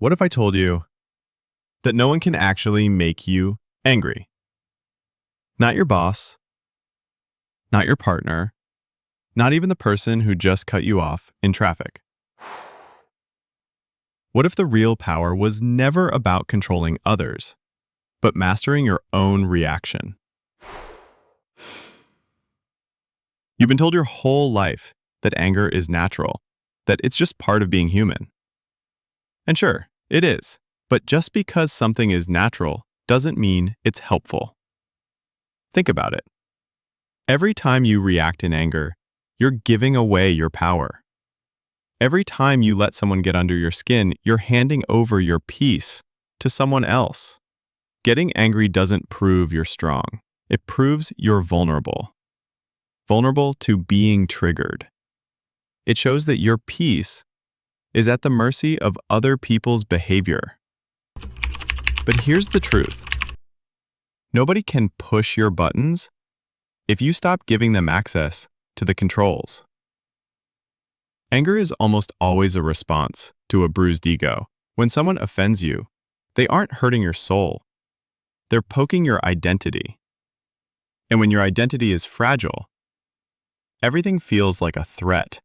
What if I told you that no one can actually make you angry? Not your boss, not your partner, not even the person who just cut you off in traffic. What if the real power was never about controlling others, but mastering your own reaction? You've been told your whole life that anger is natural, that it's just part of being human. And sure, it is, but just because something is natural doesn't mean it's helpful. Think about it. Every time you react in anger, you're giving away your power. Every time you let someone get under your skin, you're handing over your peace to someone else. Getting angry doesn't prove you're strong. It proves you're vulnerable. Vulnerable to being triggered. It shows that your peace is at the mercy of other people's behavior. But here's the truth. Nobody can push your buttons if you stop giving them access to the controls. Anger is almost always a response to a bruised ego. When someone offends you, they aren't hurting your soul. They're poking your identity. And when your identity is fragile, everything feels like a threat.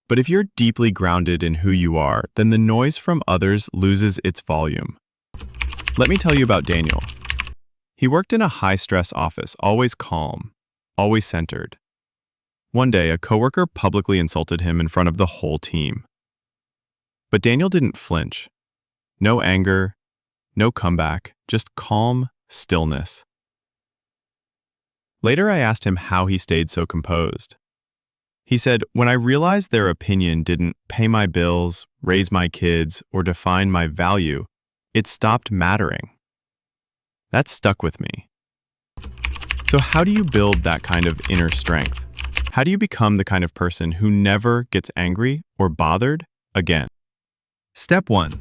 But if you're deeply grounded in who you are, then the noise from others loses its volume. Let me tell you about Daniel. He worked in a high-stress office, always calm, always centered. One day, a coworker publicly insulted him in front of the whole team. But Daniel didn't flinch. No anger, no comeback, just calm stillness. Later, I asked him how he stayed so composed. He said, "When I realized their opinion didn't pay my bills, raise my kids, or define my value, it stopped mattering." That stuck with me. So how do you build that kind of inner strength? How do you become the kind of person who never gets angry or bothered again? Step 1.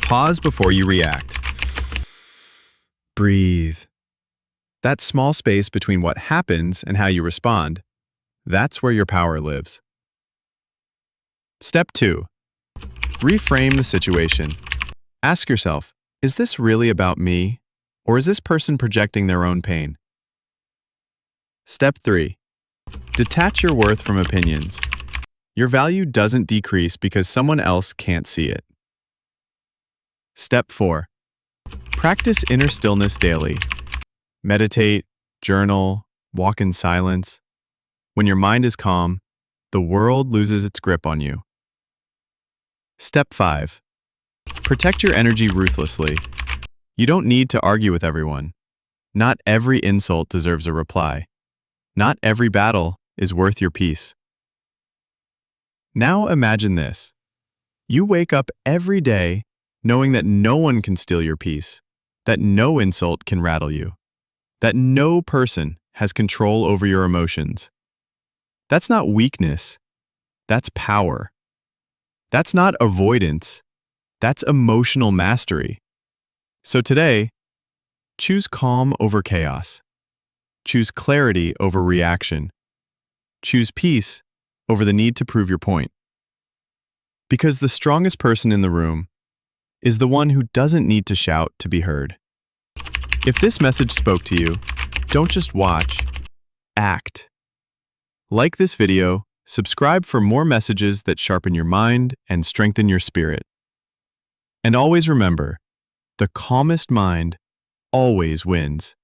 Pause before you react. Breathe. That small space between what happens and how you respond, that's where your power lives. Step 2. Reframe the situation. Ask yourself, is this really about me, or is this person projecting their own pain? Step 3. Detach your worth from opinions. Your value doesn't decrease because someone else can't see it. Step 4. Practice inner stillness daily. Meditate, journal, walk in silence. When your mind is calm, the world loses its grip on you. Step 5. Protect your energy ruthlessly. You don't need to argue with everyone. Not every insult deserves a reply. Not every battle is worth your peace. Now imagine this. You wake up every day knowing that no one can steal your peace, that no insult can rattle you, that no person has control over your emotions. That's not weakness. That's power. That's not avoidance. That's emotional mastery. So today, choose calm over chaos. Choose clarity over reaction. Choose peace over the need to prove your point. Because the strongest person in the room is the one who doesn't need to shout to be heard. If this message spoke to you, don't just watch, act. Like this video, subscribe for more messages that sharpen your mind and strengthen your spirit. And always remember, the calmest mind always wins.